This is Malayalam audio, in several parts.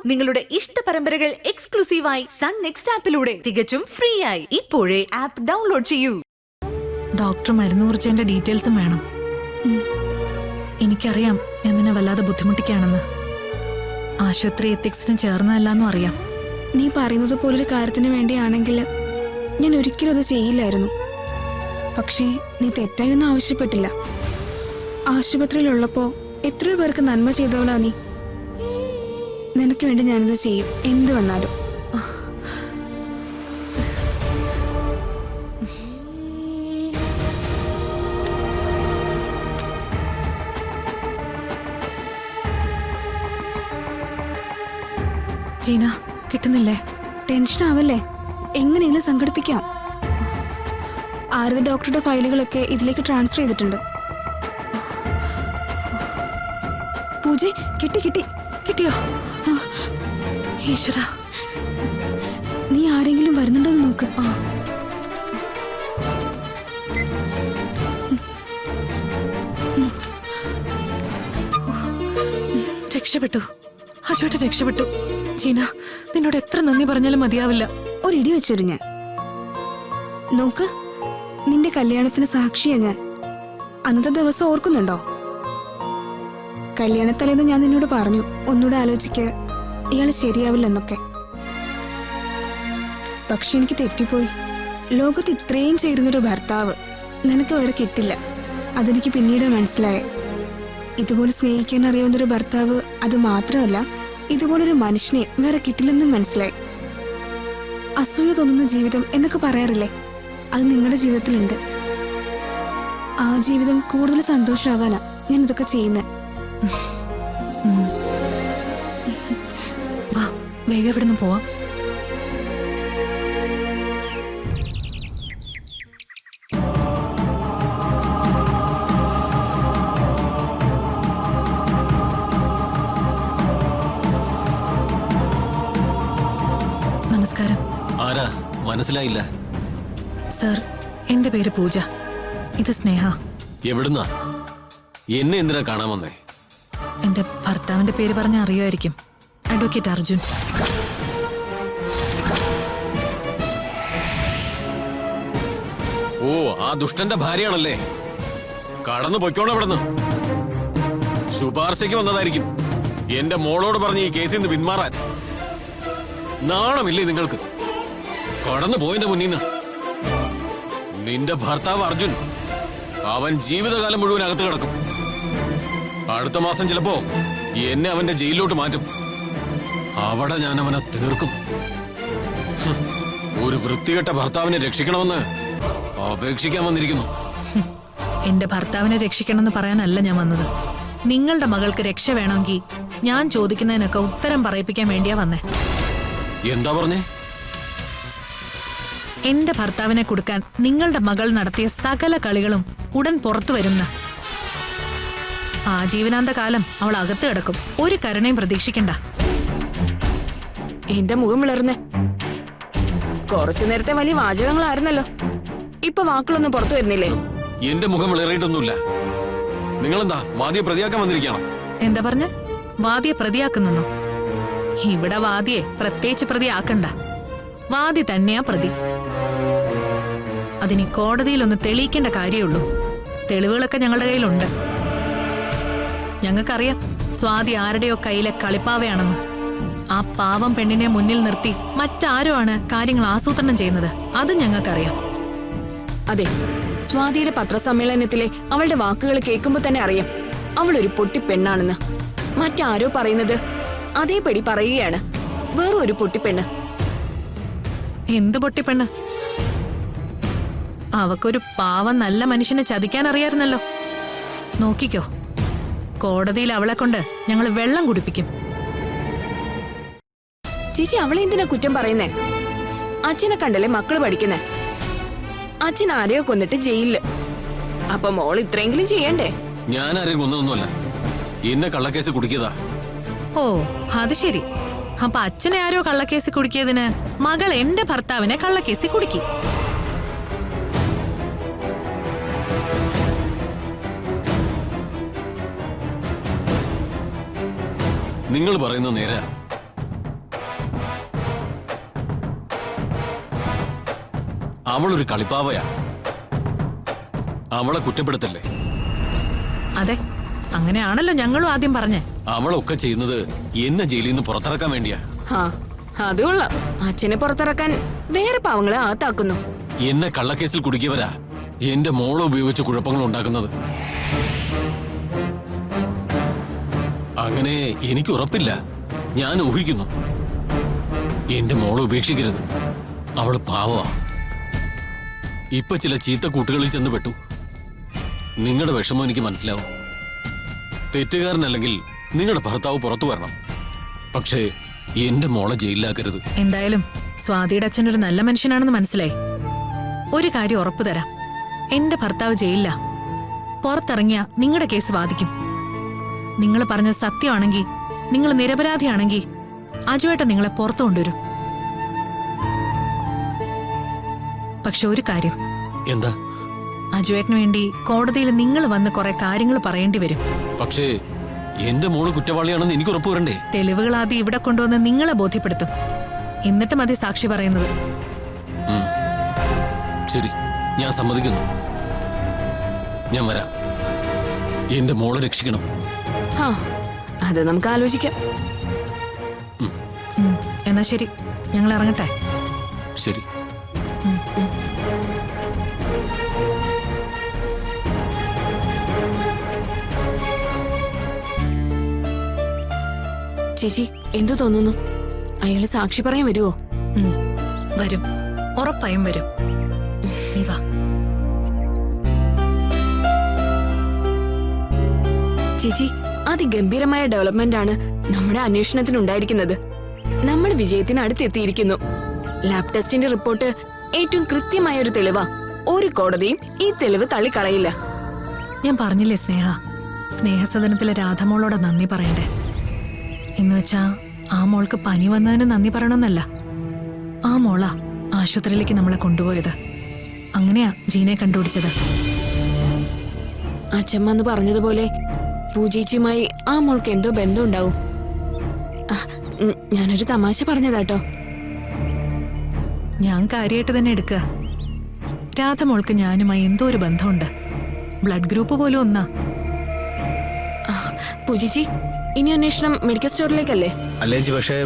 നിങ്ങളുടെ ഇഷ്ട പരമ്പരകൾ എക്സ്ക്ലൂസീവായി സൺ നെക്സ്റ്റ് ആപ്പിലൂടെ തികച്ചും ഫ്രീ ആയി ഇപ്പോഴേ ആപ്പ് ഡൗൺലോഡ് ചെയ്യൂ. ഡോക്ടർ മരുന്ന് കുറിച്ചതിന്റെ ഡീറ്റെയിൽസും വേണം. എനിക്കറിയാം ഞാൻ നിന്നെ വല്ലാതെ ബുദ്ധിമുട്ടിക്കാണെന്ന്. ആശുപത്രി എത്തിക്സിന് ചേർന്നതല്ലെന്നും അറിയാം. നീ പറയുന്നത് പോലൊരു കാര്യത്തിന് വേണ്ടിയാണെങ്കിൽ ഞാൻ ഒരിക്കലും അത് ചെയ്യില്ലായിരുന്നു. പക്ഷേ നീ തെറ്റായൊന്നും ആവശ്യപ്പെട്ടില്ല. ആശുപത്രിയിലുള്ളപ്പോ എത്രയോ പേർക്ക് നന്മ ചെയ്തവളാ നീ. നിനക്ക് വേണ്ടി ഞാനിത് ചെയ്യും, എന്ത് വന്നാലും. ജീന, കിട്ടുന്നില്ലേ? ടെൻഷൻ ആവല്ലേ, എങ്ങനെയെങ്കിലും സംഘടിപ്പിക്കാം. ആരതി ഡോക്ടറുടെ ഫയലുകളൊക്കെ ഇതിലേക്ക് ട്രാൻസ്ഫർ ചെയ്തിട്ടുണ്ട്. പൂജ, കിട്ടി കിട്ടി. കിട്ടിയോ? ഈശ്വര, നീ ആരെങ്കിലും വരുന്നുണ്ടോ എന്ന് നോക്ക്. രക്ഷപ്പെട്ടു, അജോട്ട് രക്ഷപ്പെട്ടു. ജീന, നിന്നോട് എത്ര നന്ദി പറഞ്ഞാലും മതിയാവില്ല. ഒരിടി വെച്ചൊരു ഞാൻ നോക്ക്, നിന്റെ കല്യാണത്തിന് സാക്ഷിയാ ഞാൻ. അന്നത്തെ ദിവസം ഓർക്കുന്നുണ്ടോ? കല്യാണത്തലേന്ന് ഞാൻ നിന്നോട് പറഞ്ഞു, ഒന്നുകൂടെ ആലോചിക്ക്, ഇയാള് ശരിയാവില്ലെന്നൊക്കെ. പക്ഷെ എനിക്ക് തെറ്റിപ്പോയി. ലോകത്ത് ഇത്രയും ചേരുന്നൊരു ഭർത്താവ് നിനക്ക് വേറെ കിട്ടില്ല. അതെനിക്ക് പിന്നീട് മനസ്സിലായി. ഇതുപോലെ സ്നേഹിക്കാൻ അറിയാവുന്നൊരു ഭർത്താവ്, അത് മാത്രമല്ല ഇതുപോലൊരു മനുഷ്യനെ വേറെ കിട്ടില്ലെന്നും മനസ്സിലായി. അസൂയ തോന്നുന്ന ജീവിതം എന്നൊക്കെ പറയാറില്ലേ, അത് നിങ്ങളുടെ ജീവിതത്തിലുണ്ട്. ആ ജീവിതം കൂടുതൽ സന്തോഷമാവാനാ ഞാൻ ഇതൊക്കെ ചെയ്യുന്നത്. വാ, വേഗം ഇവിടെ നിന്ന് പോവാം. നമസ്കാരം. ആരാ? മനസ്സിലായില്ല. സർ, എന്റെ പേര് പൂജ, ഇത് സ്നേഹ. എവിടുന്നാ? എന്നെ എന്തിനാ കാണാൻ വന്നേ? എന്റെ ഭർത്താവിന്റെ പേര് പറഞ്ഞാൽ അറിയുമായിരിക്കും, അഡ്വക്കേറ്റ് അർജുൻ. ഓ, ആ ദുഷ്ടന്റെ ഭാര്യയാണല്ലേ? കടന്നു പൊയ്ക്കോണം ഇവിടുന്ന്. ശുപാർശയ്ക്ക് വന്നതായിരിക്കും. എന്റെ മോളോട് പറഞ്ഞ് ഈ കേസിൽ നിന്ന് പിന്മാറാൻ. നാണമില്ലേ നിങ്ങൾക്ക്? കടന്നു പോയിന്റെ മുന്നിന്ന്. നിന്റെ ഭർത്താവ് അർജുൻ, അവൻ ജീവിതകാലം മുഴുവൻ അകത്ത് കിടക്കും. അടുത്ത മാസം ചിലപ്പോ എന്നെ അവന്റെ ജയിലിലോട്ട് മാറ്റും. അവിടെ ഞാൻ അവനെ തീർക്കും. ഒരു വൃത്തികെട്ട ഭർത്താവിനെ രക്ഷിക്കണമെന്ന് അപേക്ഷിക്കാൻ വന്നിരിക്കുന്നു. എന്റെ ഭർത്താവിനെ രക്ഷിക്കണമെന്ന് പറയാനല്ല ഞാൻ വന്നത്. നിങ്ങളുടെ മകൾക്ക് രക്ഷ വേണമെങ്കിൽ ഞാൻ ചോദിക്കുന്നതിനൊക്കെ ഉത്തരം പറയിപ്പിക്കാൻ വേണ്ടിയാ വന്നേ. എന്താ പറഞ്ഞേ? എന്റെ ഭർത്താവിനെ കൊടുക്കാൻ നിങ്ങളുടെ മകൾ നടത്തിയ സകല കളികളും ഉടൻ പുറത്തു വരുന്ന. ആജീവനാന്ത കാലം അവൾ അകത്ത് കിടക്കും. ഒരു കരുണയും പ്രതീക്ഷിക്കണ്ട. എന്റെ മുഖം വിളർന്ന് കുറച്ചു നേരത്തെ വലിയ വാചകങ്ങളായിരുന്നല്ലോ, ഇപ്പൊ വാക്കുകളൊന്നും പുറത്തു വരുന്നില്ലേ? എന്റെ മുഖം വിളറിയിട്ടൊന്നുമില്ല. നിങ്ങളെന്താ വാദിയെ പ്രതിയാക്കാൻ വന്നിരിക്കണം? എന്താ പറഞ്ഞ? വാദിയെ പ്രതിയാക്കുന്നോ? ഇവിടെ വാദിയെ പ്രത്യേകിച്ച് പ്രതിയാക്കണ്ട. വാദി തന്നെയാ പ്രതി. അതിന് കോടതിയിലൊന്ന് തെളിയിക്കേണ്ട കാര്യമുള്ളൂ. തെളിവുകളൊക്കെ ഞങ്ങളുടെ കയ്യിലുണ്ട്. ഞങ്ങൾക്കറിയാം സ്വാതി ആരുടെയോ കയ്യിലെ കളിപ്പാവയാണെന്ന്. ആ പാവം പെണ്ണിനെ മുന്നിൽ നിർത്തി മറ്റാരോ ആണ് കാര്യങ്ങൾ ആസൂത്രണം ചെയ്യുന്നത്. അതും ഞങ്ങൾക്കറിയാം. അതെ, സ്വാതിയുടെ പത്രസമ്മേളനത്തിലെ അവളുടെ വാക്കുകൾ കേൾക്കുമ്പോ തന്നെ അറിയാം അവളൊരു പൊട്ടിപ്പെണ്ണാണെന്ന്. മറ്റാരോ പറയുന്നത് അതേപടി പറയുകയാണ്. വേറെ ഒരു പൊട്ടിപ്പെണ്ണ്. എന്ത് പൊട്ടിപ്പെണ്ണ്? അവക്കൊരു പാവം നല്ല മനുഷ്യനെ ചതിക്കാൻ അറിയായിരുന്നല്ലോ. നോക്കിക്കോ, കോടതിയിൽ അവളെ കൊണ്ട് ഞങ്ങൾ വെള്ളം കുടിപ്പിക്കും. ചേച്ചി, അവളെ എന്തിനാ കുറ്റം പറയുന്നേ? അച്ഛനെ കണ്ടല്ലേ മക്കള് പഠിക്കുന്നേ. അച്ഛൻ ആരെയോ കൊന്നിട്ട് ജയിലില്. അപ്പൊ മോൾ ഇത്രയെങ്കിലും ചെയ്യണ്ടേ? ഞാൻ ആരെയും കൊന്നൊന്നുമല്ല. എന്നെ കള്ളക്കേസ് കുടിക്കതാ. ഓ, അത് ശരി. അപ്പൊ അച്ഛനെ ആരോ കള്ളക്കേസ് കുടുക്കിയതിന് മകൾ എന്റെ ഭർത്താവിനെ കള്ളക്കേസ് കുടുക്കി. നിങ്ങൾ പറയുന്നത് നേരാ. അവളൊരു കളിപ്പാവയാ. അവളെ കുറ്റപ്പെടുത്തല്ലേ? അതെ, അങ്ങനെയാണല്ലോ ഞങ്ങളും ആദ്യം പറഞ്ഞേ. അവളൊക്കെ ചെയ്യുന്നത് എന്നെ ജയിലിൽ നിന്ന് പുറത്തിറക്കാൻ വേണ്ടിയാ. ഹാ, അത് കൊള്ളാം. അച്ഛനെ പുറത്തിറക്കാൻ വേറെ പാവങ്ങളെ അകത്താക്കുന്നു. എന്നെ കള്ളക്കേസിൽ കുടുക്കിയവരാ എന്റെ മോളെ ഉപയോഗിച്ച് കുഴപ്പങ്ങൾ ഉണ്ടാക്കുന്നത്. അങ്ങനെ എനിക്ക് ഉറപ്പില്ല. ഞാൻ ഊഹിക്കുന്നു. എന്റെ മോളെ ഉപേക്ഷിക്കരുത്. അവള് പാവമാ. ഇപ്പൊ ചില ചീത്ത കൂട്ടുകളിൽ ചെന്ന് പെട്ടു. നിങ്ങളുടെ വിഷമം എനിക്ക് മനസ്സിലാവും. തെറ്റുകാരനല്ലെങ്കിൽ നിങ്ങളുടെ ഭർത്താവ് പുറത്തു വരണം. പക്ഷേ എന്റെ മോളെ ജയിലിലാക്കരുത്. എന്തായാലും സ്വാതിയുടെ അച്ഛനൊരു നല്ല മനുഷ്യനാണെന്ന് മനസ്സിലായി. ഒരു കാര്യം ഉറപ്പു തരാം, എന്റെ ഭർത്താവ് ജയിലില്ല. പുറത്തിറങ്ങിയ നിങ്ങളുടെ കേസ് വാദിക്കും. നിങ്ങൾ പറഞ്ഞത് സത്യമാണെങ്കിൽ, നിങ്ങൾ നിരപരാധിയാണെങ്കിൽ അജുവേട്ടൻ നിങ്ങളെ പുറത്തു കൊണ്ടുവരും. പക്ഷെ ഒരു കാര്യം, എന്താ? അജുവേട്ടന് വേണ്ടി കോടതിയിൽ നിങ്ങൾ വന്ന് കുറെ കാര്യങ്ങൾ പറയേണ്ടി വരും. പക്ഷേ എന്റെ മോള് കുറ്റവാളിയാണെന്ന് എനിക്ക് ഉറപ്പു വരണ്ടേ? തെളിവുകൾ ആദ്യം ഇവിടെ കൊണ്ടുവന്ന് നിങ്ങളെ ബോധ്യപ്പെടുത്തും. എന്നിട്ട് മതി സാക്ഷി പറയുന്നത്. ശരി, ഞാൻ സമ്മതിക്കുന്നു. ഞാൻ വരാം. എന്റെ മോളെ രക്ഷിക്കണം. ഹാ, അത് നമുക്ക് ആലോചിക്കാം. എന്നാ ശരി, ഞങ്ങൾ ഇറങ്ങട്ടെ. ശരി. ചേച്ചി, എന്തു തോന്നുന്നു? അയാള് സാക്ഷി പറയാൻ വരുവോ? വരും, ഉറപ്പായും വരും. നീ വാ. ചേച്ചി, അതിഗംഭീരമായ ഡെവലപ്മെന്റ് ആണ് നമ്മുടെ അന്വേഷണത്തിനുണ്ടായിരിക്കുന്നത്. നമ്മൾ വിജയത്തിന് അടുത്തെത്തിയിരിക്കുന്നു. ലാബ് ടെസ്റ്റിന്റെ റിപ്പോർട്ട് ഏറ്റവും കൃത്യമായ ഒരു തെളിവാ. ഒരു കോടതിയും ഈ തെളിവ് തള്ളിക്കളയില്ല. ഞാൻ പറഞ്ഞില്ലേ സ്നേഹ, സ്നേഹസദനത്തിലെ രാധമോളോട് നന്ദി പറയണ്ടേ. എന്ന് വെച്ചാ ആ മോൾക്ക് പനി വന്നതിന് നന്ദി പറയണമെന്നല്ല. ആ മോളാ ആശുപത്രിയിലേക്ക് നമ്മളെ കൊണ്ടുപോയത്. അങ്ങനെയാ ജീനെ കണ്ടുപിടിച്ചത്. അച്ഛമ്മ എന്ന് പറഞ്ഞതുപോലെ പൂജേച്ചിയുമായി ആ മോൾക്ക് എന്തോ ബന്ധം ഉണ്ടാവും. ഞാനൊരു തമാശ പറഞ്ഞതാട്ടോ. ഞാൻ കാര്യമായിട്ട് തന്നെ എടുക്കുക. രാധമോൾക്ക് ഞാനുമായി എന്തോ ഒരു ബന്ധമുണ്ട്. ബ്ലഡ് ഗ്രൂപ്പ് പോലും ഒന്നാ. പൂജേച്ചി, ഇനി അന്വേഷണം മെഡിക്കൽ സ്റ്റോറിലേക്കല്ലേ? അല്ലേ ചേച്ചി, പക്ഷേ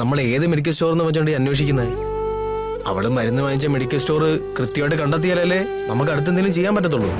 നമ്മൾ ഏത് മെഡിക്കൽ സ്റ്റോറെന്ന് വെച്ചോണ്ട് അന്വേഷിക്കുന്നത്? അവള് മരുന്ന് വാങ്ങിച്ച മെഡിക്കൽ സ്റ്റോർ കൃത്യമായിട്ട് കണ്ടെത്തിയാലല്ലേ നമുക്ക് അടുത്തെന്തെങ്കിലും ചെയ്യാൻ പറ്റത്തുള്ളൂ.